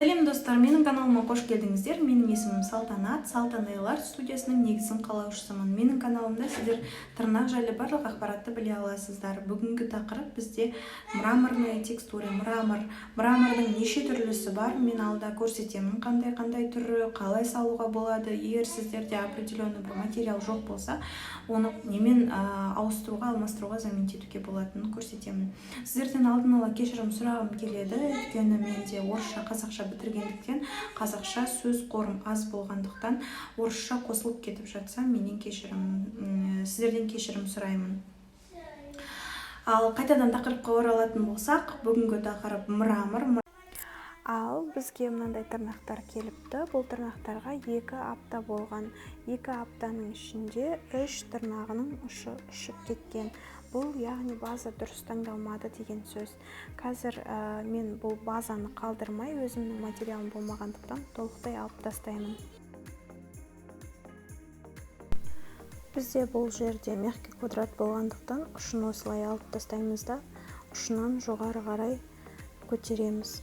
Сәлем достар, менің каналыма қош келдіңіздер. Менің есімім Салтанат, Салтанайлар студиясының негізін қалаушысымын. Менің каналымда сіздер тырнақ жайлы барлық ақпаратты біле аласыздар. Бүгінгі тақырып бізде мраморная текстура, мрамордың неше түрлісі бар. Мен алда көрсетемін, қандай түрі, қалай салуға болады. Егер сіздерде определенный бір материал жоқ болса, оны немен ауыстыруға, алмастыруға, замент етуге болатынын көрсетемін. Сіздерден алдын ала кешірім сұрағым келеді, өйткені менде орысша, қазақша бітіргендіктен қазақша сөз қорым аз болғандықтан орысша қосылып кетіп жатса, сіздерден кешірім сұраймын. Ал қайтадан тақырыпқа оралатын болсақ, бүгінгі тақырып мрамор. Ал бізге мынандай тырнақтар келіпті. Бұл тырнақтарға 2 апта болған. 2 аптаның ішінде 3 тырнағының ұшы ұшып кеткен. Бұл яғни база дұрыс таңдалмады деген сөз. Қазір мен бұл базаны қалдырмай, өзімнің материалым болмағандықтан толықтай алып тастаймын. Бізде бұл жерде мягкий квадрат болғандықтан ұшын осылай алып тастаймыз да, ұшынан жоғары қарай көтереміз.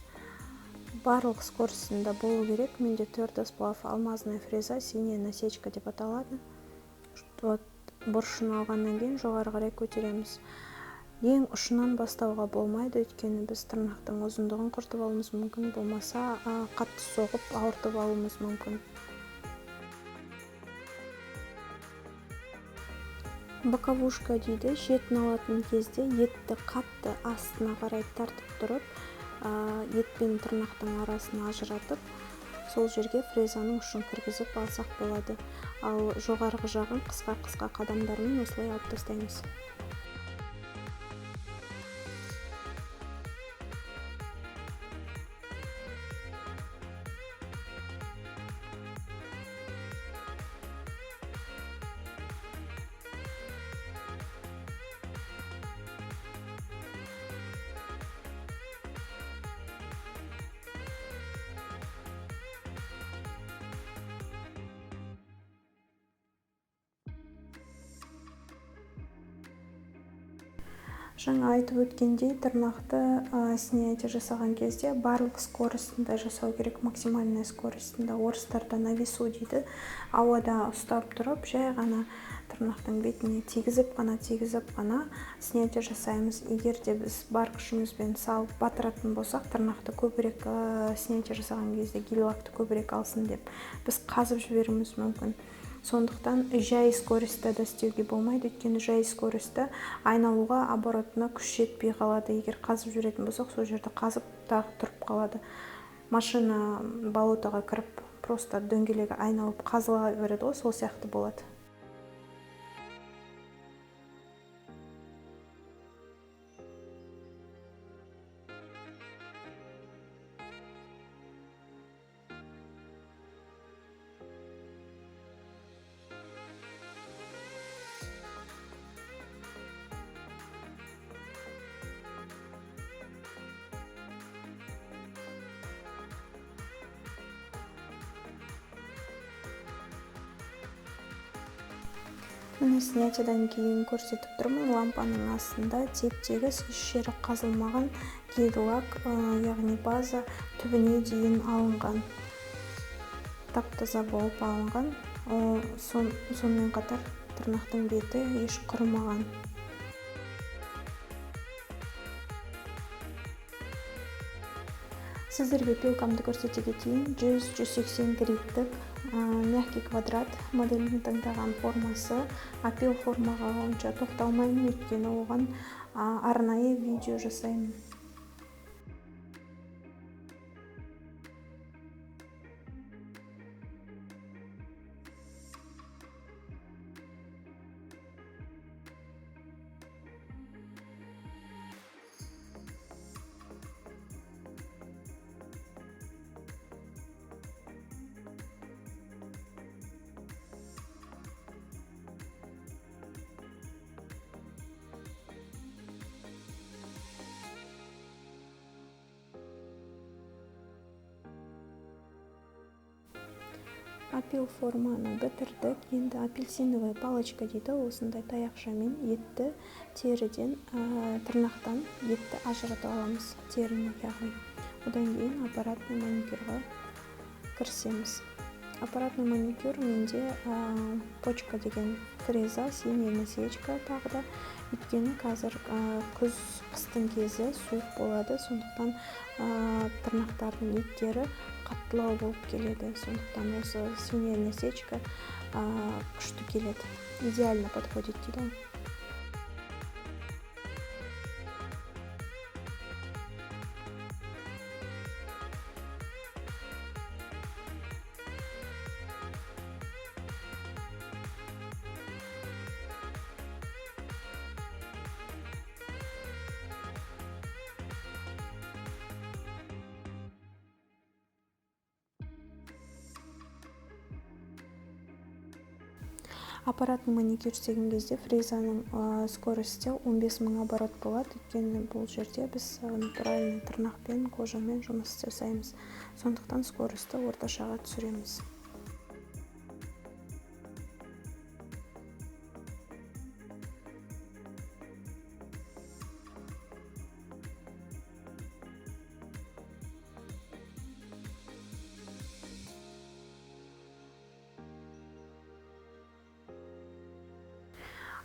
Барлық скоростында болу керек. Менде твердо сплав алмазная фреза, синяя насечка деп аталады. Бұрышын алғаннан кейін жоғары қарай көтереміз. Ең ұшынан бастауға болмайды, өйткені біз тырнақтың ұзындығын құртып алуымыз мүмкін, болмаса қатты соғып ауыртып алуымыз мүмкін. Боковушка дейді. Шетін алатын кезде етті қатты астына қарай тартып тұрып, ет пен тырнақтың арасын ажыратып, сол жерге фрезаның ұшын кіргізіп алсақ болады. Ал жоғарғы жағын қысқа қадамдармен осылай алып тастаймыз. Жаңа айтып өткендей, тырнақты снятие жасаған кезде барлық скоростында жасау керек, максимальная скоростында. Орыстарда на весу дейді. Ауада ұстап тұрып, жай ғана тырнақтың бетіне тигізіп қана снятие жасаймыз. Егер де біз бар күшімізбен салып батыратын болсақ, тырнақты көбірек снятие жасаған кезде гель-лакты көбірек алсын деп біз қазып жіберуіміз мүмкін. Сондықтан жай скоростьта да істеуге болмайды, өйткені жай скоростьта айналуға оборотына күш жетпей қалады. Егер қазып жүретін болсақ, сол жерді қазып тағы тұрып қалады. Машина болотаға кіріп, просто дөңгелегі айналып қазыла береді ғой, сол сияқты болады. Міне снятиядан кейін көрсетіп тұрмын. Лампаның астында теп-тегіс еш жері қазылмаған гель-лак, яғни база түбіне дейін алынған. Тап-таза болып алынған. Сонымен қатар тырнақтың беті еш құрымаған. Сіздерге пилкамды көрсете кетейін. 100-180 гриттік мягкий квадрат моделінің таңдаған формасы. Апил формаға онша тоқталмаймын, өйткені оған арнайы видео жасаймын. Апил форманы бітірдік. Енді апельсиновая палочка дейді. Осындай таяқшамен теріден, тырнақтан етті ажырата аламыз. Теріні яғни. Одан кейін аппаратный маникюрға кірісеміз. Аппаратный маникюр менде почка деген фреза, синяя насечка тағы да. Өйткені қазір күз қыстың кезі суық болады, сондықтан тырнақтардың еттері қаттылау болып келеді. Сондықтан осы синяя насечка күшті келеді. Идеально подходит дейді. Аппаратный маникюр істеген кезде фрезаның скорості 15 000 оборот болады. Өйткені бұл жерде біз натуральный тырнақпен, кожамен жұмыс жасаймыз. Сондықтан скорості орташаға түсіреміз.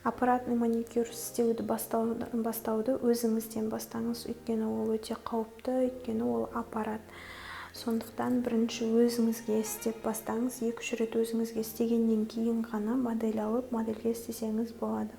Аппаратный маникюр істеуді бастауды өзіңізден бастаңыз, өйткені ол өте қауіпті, өйткені ол аппарат. Сондықтан бірінші өзіңізге істеп бастаңыз, 2-3 рет өзіңізге істегеннен кейін ғана модель алып, модельге істесеңіз болады.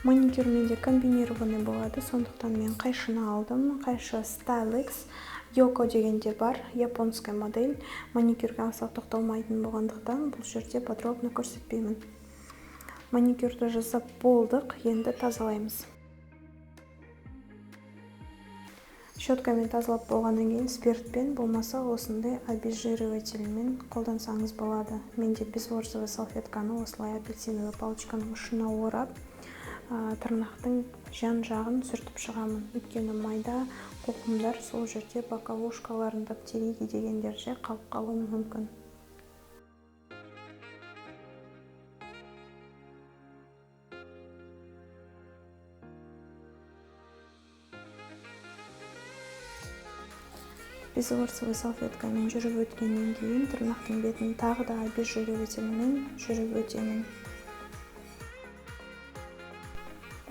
Маникюр менде комбинированный болады, сондықтан мен қайшыны алдым. Қайшы Stylex Yoko дегенде бар, японская модель. Маникюрге аса тоқталмайтын болғандықтан бұл жерде подробно көрсетпеймін. Маникюрді жасап болдық, енді тазалаймыз. Щеткамен тазалап болғаннан кейін спиртпен, болмаса осындай обезжиривательмен қолдансаңыз болады. Менде безворсовый салфетканы осылай апельсиновый палочканың ұшына орап, тырнақтың жан жағын сүртіп шығамын. Өйткені майда қоқымдар сол жерде боковушкаларында птериги дегендерде қалып қалуы мүмкін. Безворсовый салфеткамен жүріп өткеннен кейін тырнақтың бетін тағы да обезжиривательмен жүріп өтемін.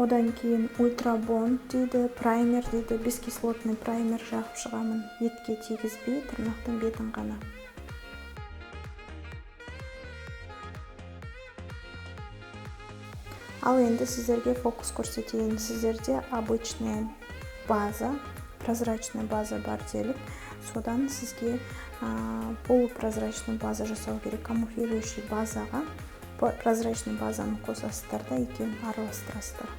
Одан кейін ультрабонд дейді, праймер дейді, бескислотный праймер жағып шығамын. Етке тигізбей, тырнақтың бетін ғана. Ал енді сіздерге фокус көрсетейін. Сіздерде обычная база, прозрачная база бар делік. Содан сізге полупрозрачный база жасау керек. Камуфлирующий базаға прозрачный базаны қосасыздар да екеуін араластырасыздар.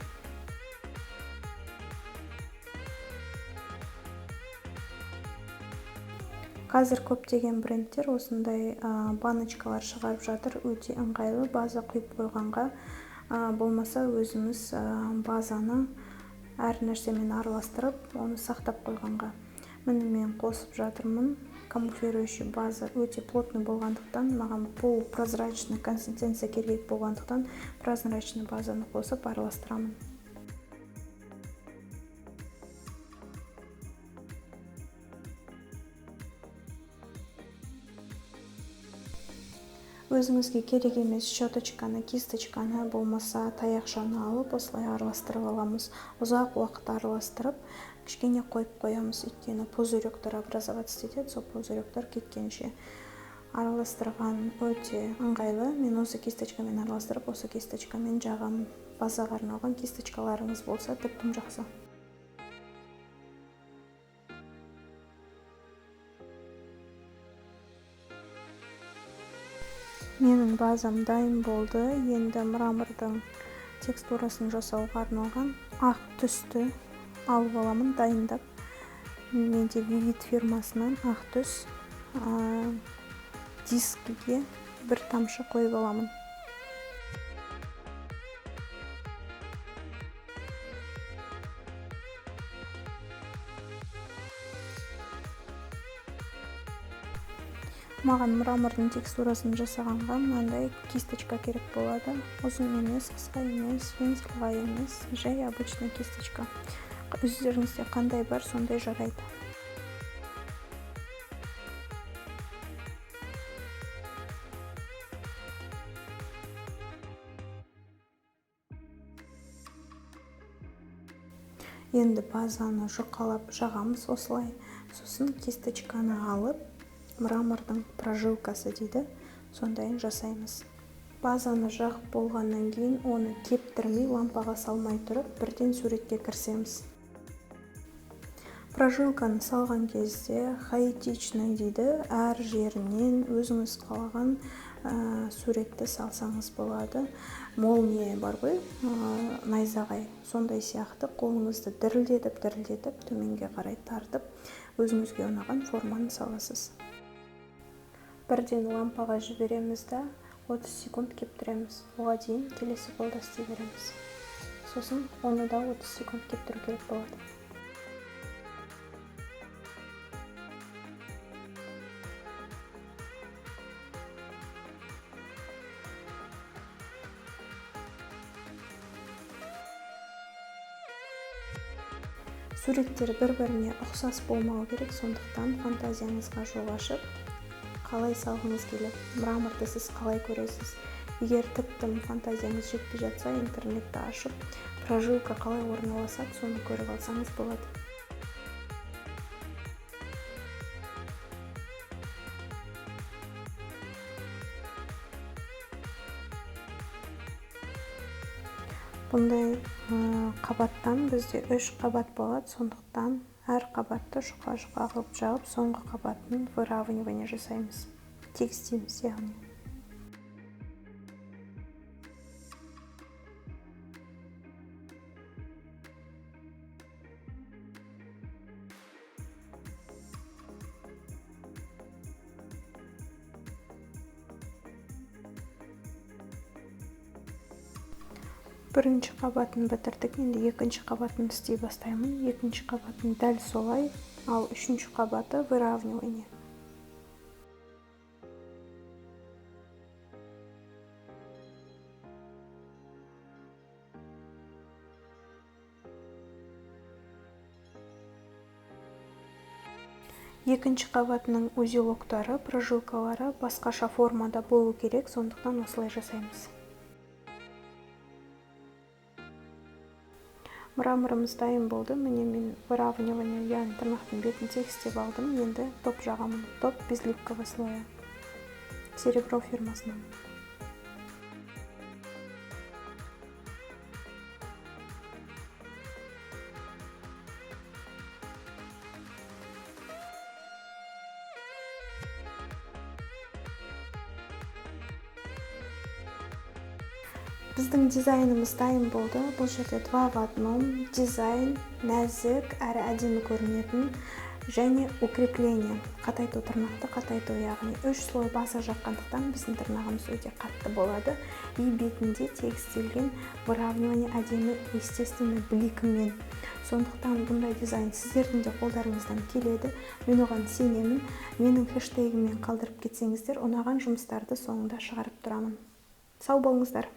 Қазір көптеген брендтер осындай баночкалар шығарып жатыр. Өте ыңғайлы, база құйып қойғанға, болмаса өзіміз базаны әр нәрсемен араластырып, оны сақтап қойғанға. Міне мен қосып жатырмын. Камуфлирующий база өте плотный болғандықтан, маған полупрозрачный консистенция керек болғандықтан, прозрачный базаны қосып араластырамын. Өзіңізге керек емес щеточканы, кисточканы, болмаса таяқшаны алып, осылай араластырып аламыз. Ұзақ уақыт араластырып, кішкене қойып қоямыз. Өйткені пузыректер образоваться етеді, сол пузыректер кеткенше. араластырған өте ыңғайлы. Мен осы кисточкамен араластырып, осы кисточкамен жағамын. Базаға арналған кисточкаларыңыз болса, тіптен жақсы. Менің базам дайын болды. Енді мрамордың текстурасын жасауға арналған ақ түсті алып аламын дайындап. Менде Vivid фирмасынан ақ түс дискіге бір тамшы қойып аламын. Маған мрамордың текстурасын жасағанға мынандай кисточка керек болады. Ұзын емес, қысқа емес, пензельға емес, жай обычный кисточка. Өздеріңізде қандай бар, сондай жарайды. Енді базаны жұқалап жағамыз осылай. Сосын кисточканы алып, мрамордың прожилкасы дейді, сондайын жасаймыз. Базаны жағып болғаннан кейін оны кептірмей, лампаға салмай тұрып, бірден суретке кірісеміз. Прожилканы салған кезде хаотичный дейді, әр жерінен өзіңіз қалаған суретті салсаңыз болады. Молния бар ғой, найзағай, сондай сияқты қолыңызды дірілдетіп, төменге қарай тартып, өзіңізге ұнаған форманы саласыз. Бірден лампаға жібереміз да 30 секунд кептіреміз. Оға дейін келесі қолда істей береміз. Сосын оны да 30 секунд кептіру керек болады. Суреттер бір-біріне ұқсас болмау керек, сондықтан фантазияңызға жол ашып, қалай салғыңыз келеді, мраморды сіз қалай көресіз. Егер тіптен фантазияңыз жетпей жатса, интернетті ашып, прожилка қалай орналасады, соны көріп алсаңыз болады. Бұндай қабаттан бізде 3 қабат болады, сондықтан әр қабатты жұқа-жұқа қылып жағып, соңғы қабатын выравнивание жасаймыз. Тегістейміз яғни. Бірінші қабатын бітірдік, енді екінші қабатын істей бастаймын. Екінші қабатын дәл солай, ал үшінші қабаты выравнивание. Екінші қабатының узелоктары, прожилкалары басқаша формада болу керек, сондықтан осылай жасаймыз. Мраморымыз дайын болды. Міне мен выравнивание, яғни тырнақтың бетін тегістеп алдым. Енді топ жағамын. Топ безливкового слоя. Серебро фирмасынан. Біздің дизайнымыз дайын болды. Бұл жерде 2 в 1 дизайн, нәзік, әрі әдемі көрінетін және укрепление. Қатайту тырнақты, қатайту яғни 3 слой баса жаққандықтан біздің тырнағымыз өте қатты болады. И бетінде тегістелген выравнивание әдемі, естественно, бликімен. Сондықтан бұндай дизайн сіздердің де қолдарыңыздан келеді. Мен оған сенемін. Менің хэштегіммен қалдырып кетсеңіздер, ұнаған жұмыстарды соңында шығарып тұрамын. Сау болыңыздар.